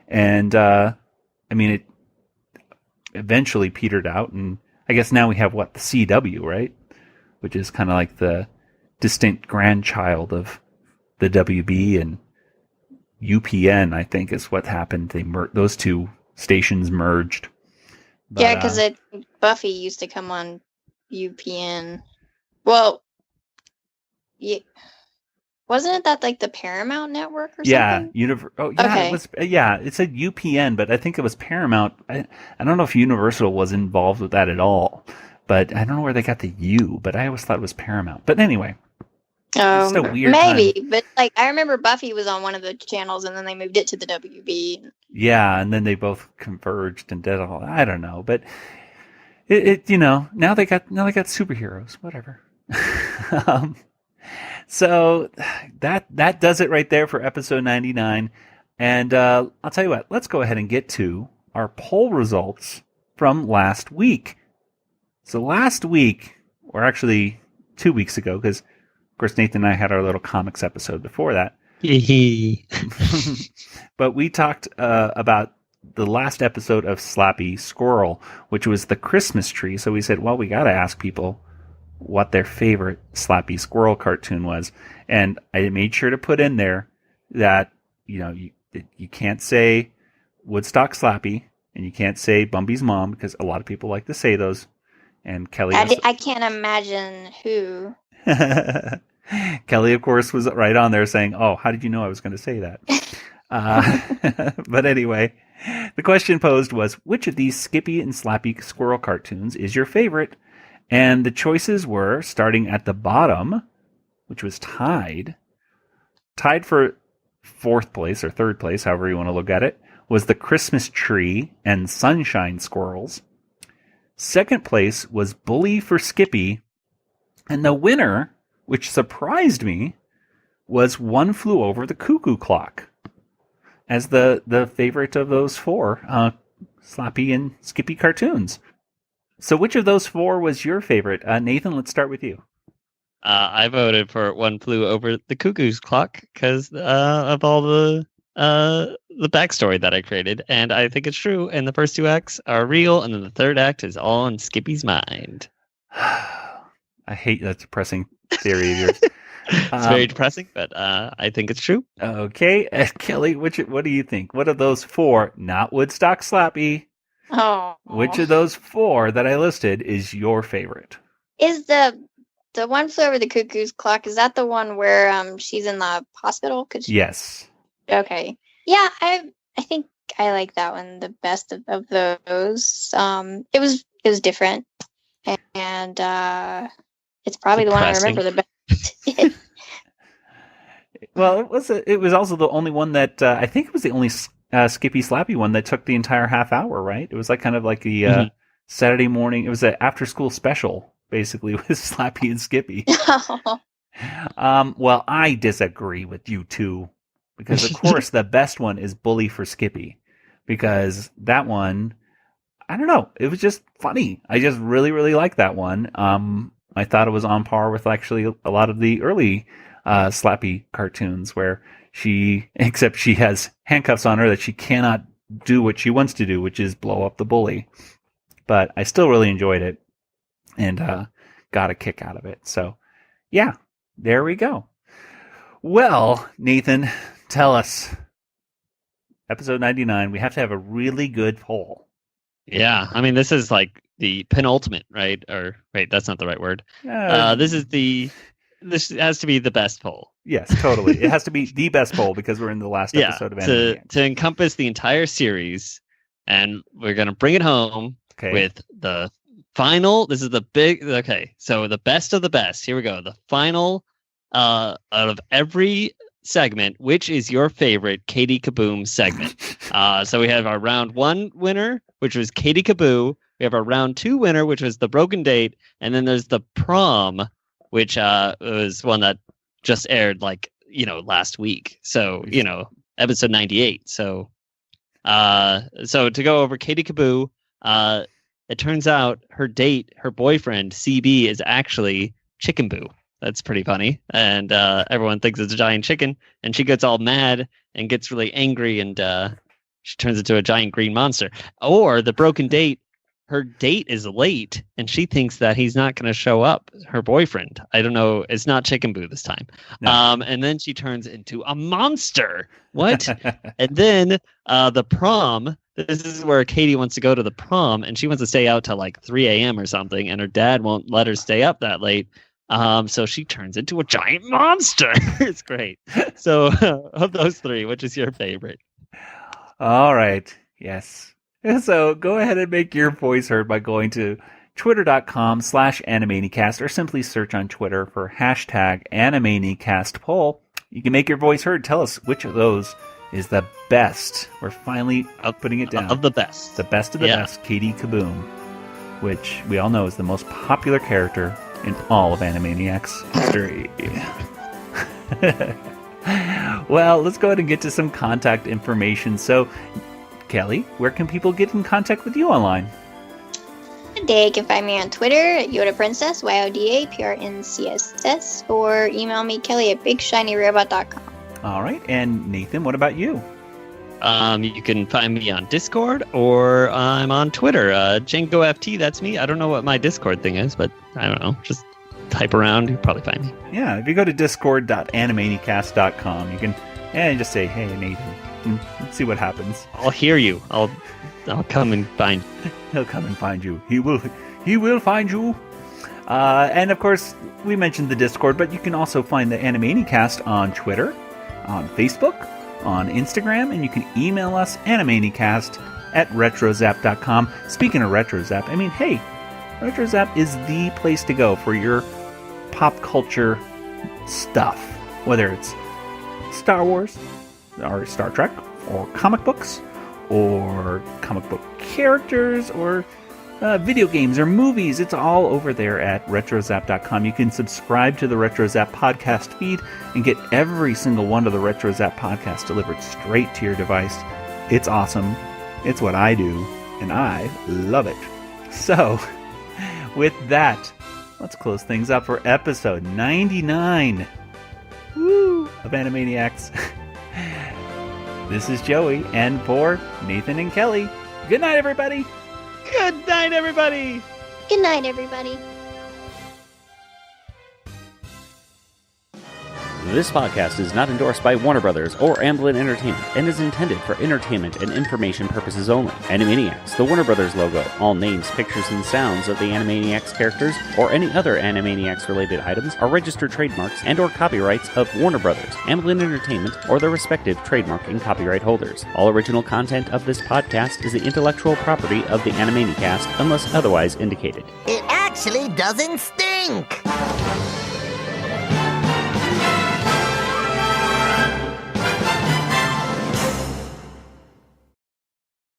And, I mean, it eventually petered out. And I guess now we have the CW, right? Which is kind of like the distinct grandchild of the WB, and UPN, I think, is what happened. Those two stations merged. But, yeah, because Buffy used to come on UPN. Well, yeah, wasn't it that like the Paramount Network or something? Yeah, Okay. It was. Yeah, it said UPN, but I think it was Paramount. I don't know if Universal was involved with that at all, but I don't know where they got the U. But I always thought it was Paramount. But anyway. It's a weird maybe, time. but like I remember Buffy was on one of the channels, and then they moved it to the WB. Yeah, and then they both converged and did all. I don't know, but it you know, now they got superheroes, whatever. So that does it right there for episode 99. And I'll tell you what, let's go ahead and get to our poll results from last week. So last week, or actually 2 weeks ago, because of course, Nathan and I had our little comics episode before that. But we talked about the last episode of Slappy Squirrel, which was the Christmas tree. So we said, well, we got to ask people what their favorite Slappy Squirrel cartoon was. And I made sure to put in there that, you know, you can't say Woodstock Slappy, and you can't say Bumby's Mom, because a lot of people like to say those. And Kelly... I can't imagine who... Kelly, of course, was right on there saying, oh, how did you know I was going to say that? But anyway, the question posed was, which of these Skippy and Slappy Squirrel cartoons is your favorite? And the choices were, starting at the bottom, which was tied for fourth place or third place, however you want to look at it, was the Christmas Tree and Sunshine Squirrels. Second place was Bully for Skippy. And the winner, which surprised me, was One Flew Over the Cuckoo Clock as the favorite of those four Slappy and Skippy cartoons. So which of those four was your favorite? Nathan, let's start with you. I voted for One Flew Over the Cuckoo's Clock because of all the backstory that I created, and I think it's true. And the first two acts are real, and then the third act is all in Skippy's mind. I hate that depressing theory of yours. It's very depressing, but I think it's true. Okay, Kelly, what do you think? What of those four, not Woodstock Slappy, which of those four that I listed is your favorite? Is the One Flew Over the Cuckoo's Clock, is that the one where she's in the hospital? Yes. Okay. Yeah, I think I like that one the best of those. It was different, and it's probably the one I remember the best. Well, it was also the only one that I think it was the only Skippy Slappy one that took the entire half hour, right? It was like kind of like the Saturday morning. It was an after school special, basically, with Slappy and Skippy. Well, I disagree with you two, because of course the best one is Bully for Skippy, because that one, I don't know, it was just funny. I just really, really like that one. I thought it was on par with actually a lot of the early Slappy cartoons, where except she has handcuffs on her that she cannot do what she wants to do, which is blow up the bully. But I still really enjoyed it and got a kick out of it. So, yeah, there we go. Well, Nathan, tell us. Episode 99, we have to have a really good poll. Yeah, I mean, this is like the penultimate, right? Or wait, that's not the right word. This has to be the best poll. Yes, totally. It has to be the best poll because we're in the last episode of Animaniacs. To encompass the entire series, and we're gonna bring it home with the final. This is the big. Okay, so the best of the best. Here we go. The final out of every segment. Which is your favorite Katie Kaboom segment? So we have our round 1 winner, which was Katie Kaboo. We have our round 2 winner, which was the Broken Date, and then there's the Prom, which was one that just aired last week. So episode 98. So to go over Katie Kaboo, it turns out her boyfriend CB, is actually Chicken Boo. That's pretty funny, and everyone thinks it's a giant chicken, and she gets all mad and gets really angry, and she turns into a giant green monster. Or the Broken Date, her date is late, and she thinks that he's not going to show up, her boyfriend. I don't know. It's not Chicken Boo this time. No. And then she turns into a monster. What? And then the Prom. This is where Katie wants to go to the prom, and she wants to stay out till 3 a.m. or something, and her dad won't let her stay up that late. So she turns into a giant monster. It's great. So of those 3, which is your favorite? All right. Yes. So go ahead and make your voice heard by going to twitter.com/Animanicast, or simply search on Twitter for #Animanicast poll. You can make your voice heard. Tell us which of those is the best. We're finally putting it down. Of the best. The best of the best, Katie Kaboom, which we all know is the most popular character in all of Animaniacs history. Well, let's go ahead and get to some contact information. So, Kelly, where can people get in contact with you online? They can find me on Twitter at YodaPrincess, YODAPRNCSS, or email me, Kelly, at BigShinyRobot.com. All right. And Nathan, what about you? You can find me on Discord, or I'm on Twitter. JangoFT, that's me. I don't know what my Discord thing is, but I don't know. Just type around, you'll probably find me. Yeah, if you go to discord.animanicast.com, you can just say, hey, Nathan, and see what happens. I'll hear you. I'll come and find you. He'll come and find you. He will find you. And of course, we mentioned the Discord, but you can also find the Animanicast on Twitter, on Facebook, on Instagram, and you can email us, animanicast@retrozap.com. Speaking of RetroZap, I mean, hey, RetroZap is the place to go for your pop culture stuff, whether it's Star Wars, or Star Trek, or comic books, or comic book characters, or video games or movies. It's all over there at retrozap.com. You can subscribe to the RetroZap podcast feed and get every single one of the RetroZap podcasts delivered straight to your device. It's awesome. It's what I do, and I love it. So, with that, let's close things up for episode 99 of Animaniacs. This is Joey, and for Nathan and Kelly, good night, everybody! Good night, everybody! Good night, everybody. This podcast is not endorsed by Warner Brothers or Amblin Entertainment and is intended for entertainment and information purposes only. Animaniacs, the Warner Brothers logo, all names, pictures, and sounds of the Animaniacs characters or any other Animaniacs-related items are registered trademarks and or copyrights of Warner Brothers, Amblin Entertainment, or their respective trademark and copyright holders. All original content of this podcast is the intellectual property of the Animanicast unless otherwise indicated. It actually doesn't stink!